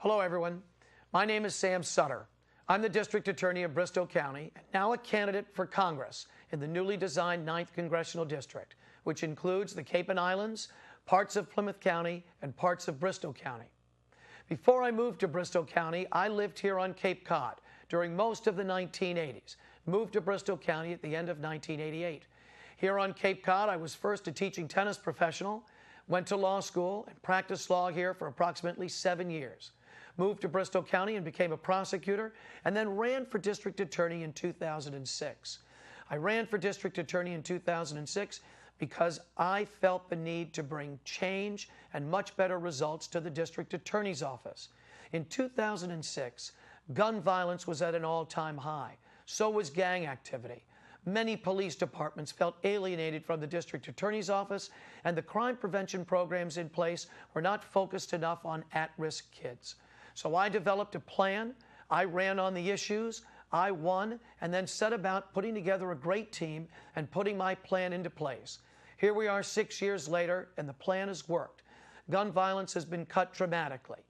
Hello, everyone. My name is Sam Sutter. I'm the District Attorney of Bristol County, and now a candidate for Congress in the newly designed 9th Congressional District, which includes the Cape and Islands, parts of Plymouth County, and parts of Bristol County. Before I moved to Bristol County, I lived here on Cape Cod during most of the 1980s, moved to Bristol County at the end of 1988. Here on Cape Cod, I was first a teaching tennis professional, went to law school, and practiced law here for approximately 7 years. Moved to Bristol County and became a prosecutor, and then ran for district attorney in 2006. I ran for district attorney in 2006 because I felt the need to bring change and much better results to the district attorney's office. In 2006, gun violence was at an all-time high. So was gang activity. Many police departments felt alienated from the district attorney's office, and the crime prevention programs in place were not focused enough on at-risk kids. So I developed a plan, I ran on the issues, I won, and then set about putting together a great team and putting my plan into place. Here we are 6 years later, and the plan has worked. Gun violence has been cut dramatically.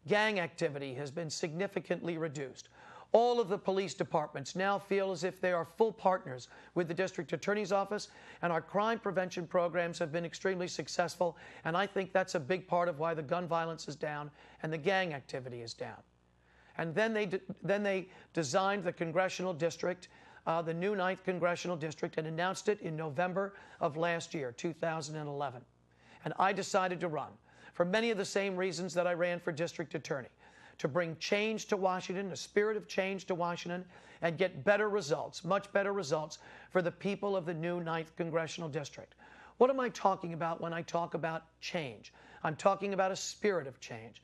Gang activity has been significantly reduced. All of the police departments now feel as if they are full partners with the district attorney's office, and our crime prevention programs have been extremely successful, and I think that's a big part of why the gun violence is down and the gang activity is down. And then they designed the congressional district, the new 9th Congressional District, and announced it in November of last year, 2011. And I decided to run for many of the same reasons that I ran for district attorney, to bring change to Washington, a spirit of change to Washington, and get better results, much better results for the people of the new 9th Congressional District. What am I talking about when I talk about change? I'm talking about a spirit of change.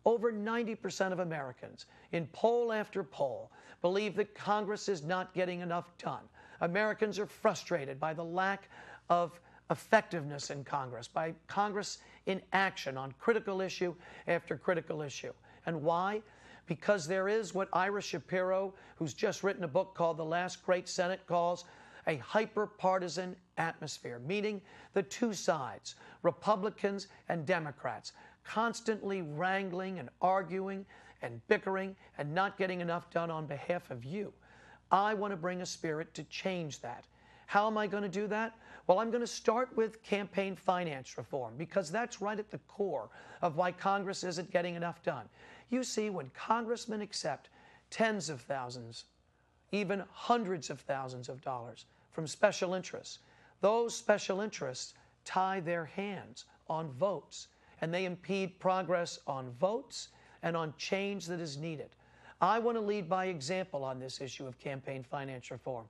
Over 90% of Americans, in poll after poll, believe that Congress is not getting enough done. Americans are frustrated by the lack of effectiveness in Congress, by Congress in action on critical issue after critical issue. And why? Because there is what Ira Shapiro, who's just written a book called The Last Great Senate, calls a hyper-partisan atmosphere, meaning the two sides, Republicans and Democrats, constantly wrangling and arguing and bickering and not getting enough done on behalf of you. I want to bring a spirit to change that. How am I going to do that? Well, I'm going to start with campaign finance reform, because that's right at the core of why Congress isn't getting enough done. You see, when congressmen accept tens of thousands, even hundreds of thousands of dollars from special interests, those special interests tie their hands on votes, and they impede progress on votes and on change that is needed. I want to lead by example on this issue of campaign finance reform.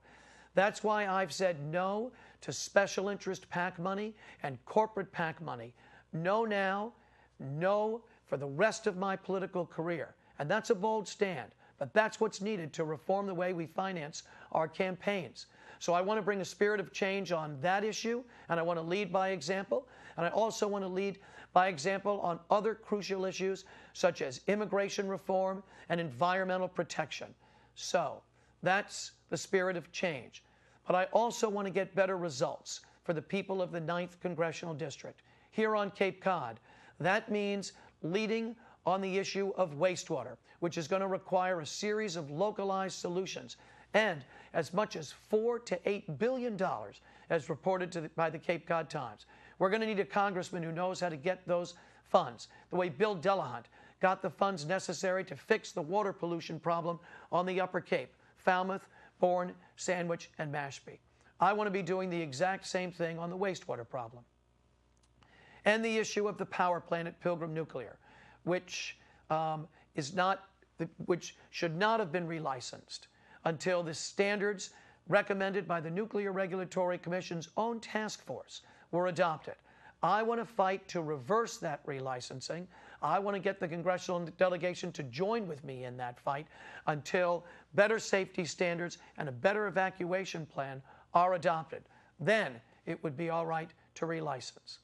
That's why I've said no to special interest PAC money and corporate PAC money. No now, no for the rest of my political career. And that's a bold stand, but that's what's needed to reform the way we finance our campaigns. So I want to bring a spirit of change on that issue, and I want to lead by example. And I also want to lead by example on other crucial issues such as immigration reform and environmental protection. So that's the spirit of change. But I also want to get better results for the people of the 9th Congressional District. Here on Cape Cod, that means leading on the issue of wastewater, which is going to require a series of localized solutions, and as much as $4 to $8 billion, as reported by the Cape Cod Times. We're going to need a congressman who knows how to get those funds, the way Bill Delahunt got the funds necessary to fix the water pollution problem on the Upper Cape, Falmouth, Bourne, Sandwich, and Mashpee. I want to be doing the exact same thing on the wastewater problem. And the issue of the power plant at Pilgrim Nuclear, which should not have been relicensed until the standards recommended by the Nuclear Regulatory Commission's own task force were adopted. I want to fight to reverse that relicensing. I want to get the congressional delegation to join with me in that fight until better safety standards and a better evacuation plan are adopted. Then it would be all right to relicense.